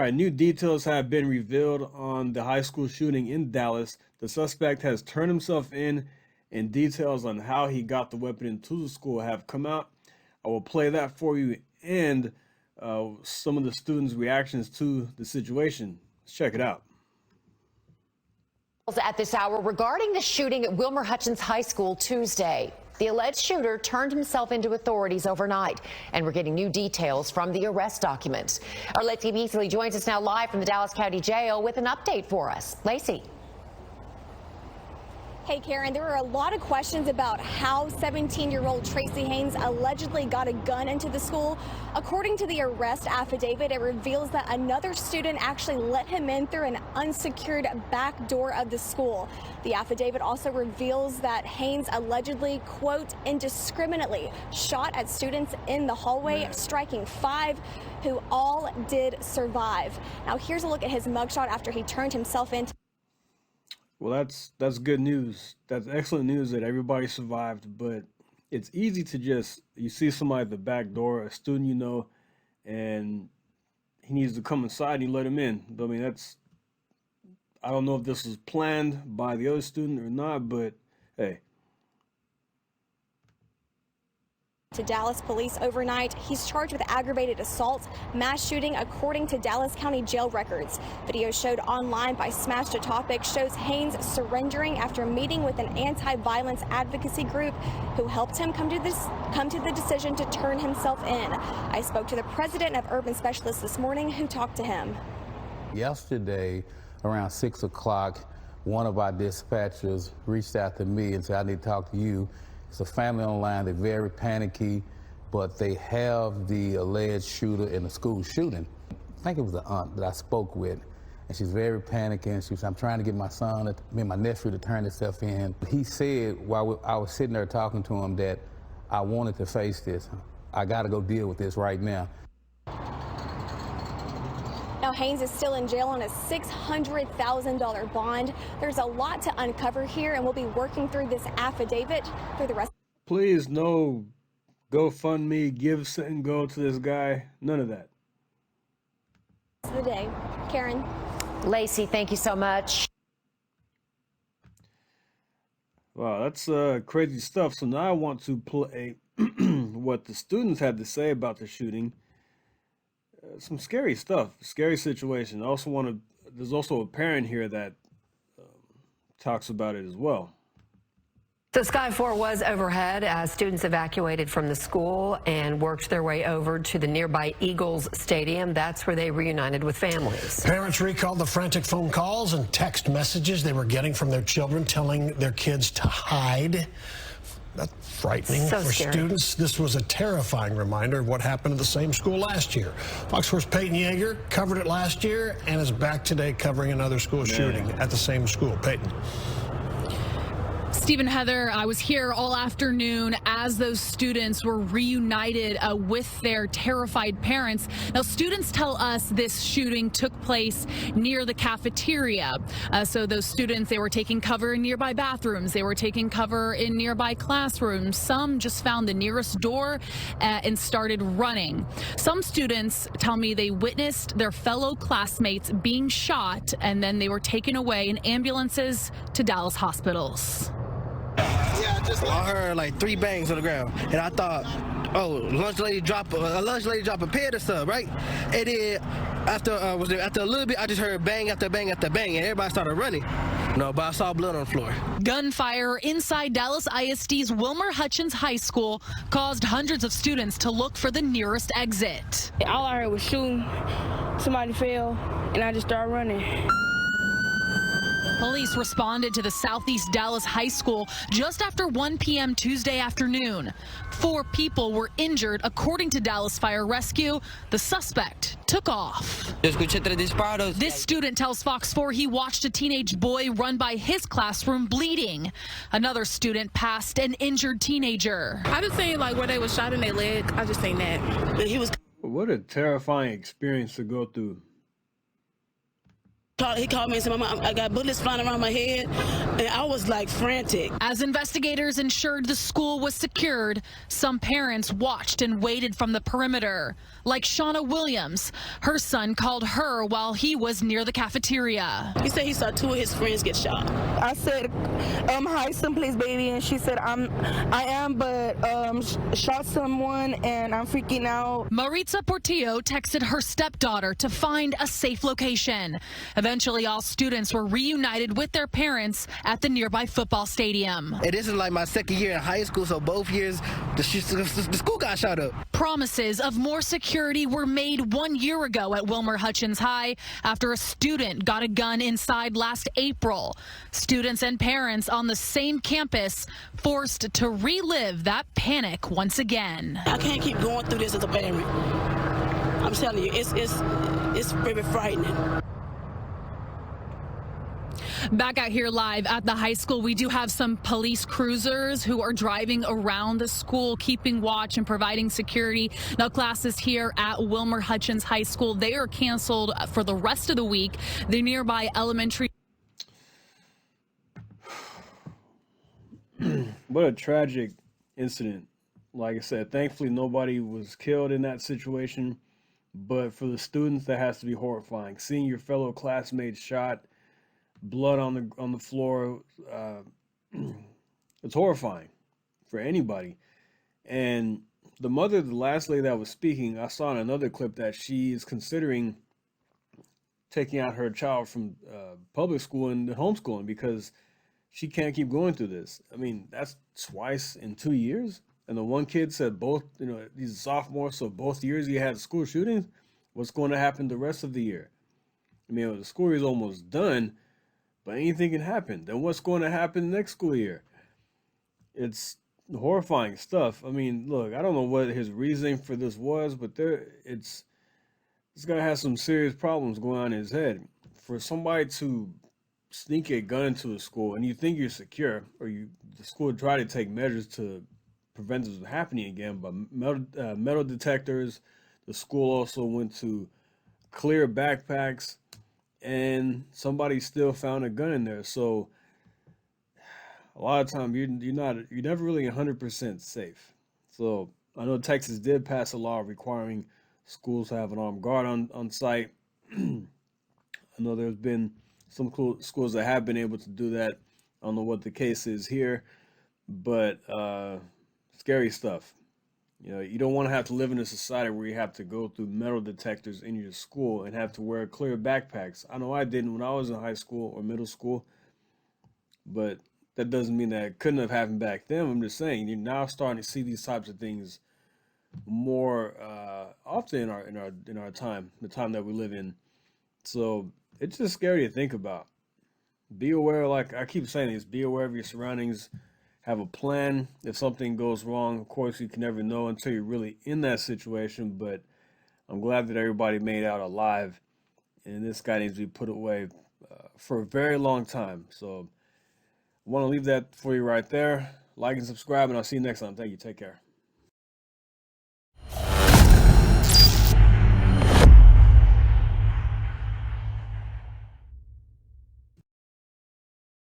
right, new details have been revealed on the high school shooting in Dallas. The suspect has turned himself in, and details on how he got the weapon into the school have come out. I will play that for you and some of the students' reactions to the situation. Let's check it out. At this hour regarding the shooting at Wilmer Hutchins High School Tuesday. The alleged shooter turned himself into authorities overnight, and we're getting new details from the arrest documents. Our Lacey Beasley joins us now live from the Dallas County Jail with an update for us. Lacey. Hey, Karen, there are a lot of questions about how 17-year-old Tracy Haynes allegedly got a gun into the school. According to the arrest affidavit, it reveals that another student actually let him in through an unsecured back door of the school. The affidavit also reveals that Haynes allegedly, quote, indiscriminately shot at students in the hallway, striking 5 who all did survive. Now, here's a look at his mugshot after he turned himself in. Well, that's good news. That's excellent news that everybody survived, but it's easy to you see somebody at the back door, a student you know, and he needs to come inside and you let him in. I mean, I don't know if this was planned by the other student or not, but hey. To Dallas police overnight. He's charged with aggravated assault, mass shooting, according to Dallas County jail records. Video showed online by Smash to Topic shows Haynes surrendering after meeting with an anti-violence advocacy group who helped him come to the decision to turn himself in. I spoke to the president of Urban Specialists this morning, who talked to him. Yesterday, around 6 o'clock, one of our dispatchers reached out to me and said, I need to talk to you. It's a family online. They're very panicky, but they have the alleged shooter in the school shooting. I think it was the aunt that I spoke with, and she's very panicky. And she said, I'm trying to get my son, my nephew, to turn himself in. He said while I was sitting there talking to him that I wanted to face this. I got to go deal with this right now. Now, Haynes is still in jail on a $600,000 bond. There's a lot to uncover here, and we'll be working through this affidavit for the rest. Please, no GoFundMe, give, sit, and go to this guy. None of that. Of the day. Karen. Lacey, thank you so much. Wow, that's crazy stuff. So now I want to play what the students had to say about the shooting. Some scary stuff, scary situation. There's also a parent here that talks about it as well. So Sky 4 was overhead as students evacuated from the school and worked their way over to the nearby Eagles Stadium. That's where they reunited with families. Parents recalled the frantic phone calls and text messages they were getting from their children telling their kids to hide. That's frightening for students. This was a terrifying reminder of what happened at the same school last year. Fox 4's Peyton Yeager covered it last year and is back today covering another school shooting at the same school. Peyton. Steve and Heather, I was here all afternoon as those students were reunited with their terrified parents. Now, students tell us this shooting took place near the cafeteria. So those students, they were taking cover in nearby bathrooms. They were taking cover in nearby classrooms. Some just found the nearest door and started running. Some students tell me they witnessed their fellow classmates being shot, and then they were taken away in ambulances to Dallas hospitals. Yeah, I heard like 3 bangs on the ground, and I thought, oh, lunch lady drop a pad or something, right? And then after a little bit, I just heard bang after bang after bang, and everybody started running. No, but I saw blood on the floor. Gunfire inside Dallas ISD's Wilmer Hutchins High School caused hundreds of students to look for the nearest exit. All I heard was shooting. Somebody fell, and I just started running. Police responded to the Southeast Dallas High School just after 1 p.m. Tuesday afternoon. 4 people were injured, according to Dallas Fire Rescue. The suspect took off. This student tells Fox 4 he watched a teenage boy run by his classroom bleeding. Another student passed an injured teenager. I just seen like where they were shot in their leg. I just seen that. What a terrifying experience to go through. He called me and said, Mama, I got bullets flying around my head, and I was like frantic. As investigators ensured the school was secured, some parents watched and waited from the perimeter. Like Shauna Williams, her son called her while he was near the cafeteria. He said he saw 2 of his friends get shot. I said, hi, someplace, baby, and she said, I am, but shot someone, and I'm freaking out. Maritza Portillo texted her stepdaughter to find a safe location. Eventually, all students were reunited with their parents at the nearby football stadium. And this is like my second year in high school, so both years the school got shot up. Promises of more security were made 1 year ago at Wilmer Hutchins High after a student got a gun inside last April. Students and parents on the same campus forced to relive that panic once again. I can't keep going through this as a parent. I'm telling you, it's very frightening. Back out here live at the high school, we do have some police cruisers who are driving around the school, keeping watch and providing security. Now, classes here at Wilmer Hutchins High School, they are canceled for the rest of the week. The nearby elementary. What a tragic incident. Like I said, thankfully nobody was killed in that situation, but for the students that has to be horrifying. Seeing your fellow classmates shot, blood on the floor, it's horrifying for anybody. And the mother, the last lady that was speaking, I saw in another clip that she is considering taking out her child from public school and homeschooling because she can't keep going through this. I mean, that's twice in 2 years. And the one kid said both, he's a sophomore, so both years he had school shootings. What's going to happen the rest of the year? I mean, the school year is almost done, but anything can happen. Then what's going to happen next school year? It's horrifying stuff. I mean, look, I don't know what his reasoning for this was, but this guy has some serious problems going on in his head. For somebody to sneak a gun into a school and you think you're secure, or the school try to take measures to prevent this from happening again, but metal detectors. The school also went to clear backpacks, and somebody still found a gun in there. So a lot of times you're never really 100% safe. So I know Texas did pass a law requiring schools to have an armed guard on site. I know there's been some schools that have been able to do that. I don't know what the case is here, but scary stuff. You don't want to have to live in a society where you have to go through metal detectors in your school and have to wear clear backpacks. I know I didn't when I was in high school or middle school, but that doesn't mean that it couldn't have happened back then. I'm just saying you're now starting to see these types of things more often in our time, the time that we live in. So it's just scary to think about. Be aware, like I keep saying this, be aware of your surroundings. Have a plan. If something goes wrong, of course, you can never know until you're really in that situation. But I'm glad that everybody made out alive. And this guy needs to be put away for a very long time. So I want to leave that for you right there. Like and subscribe, and I'll see you next time. Thank you. Take care.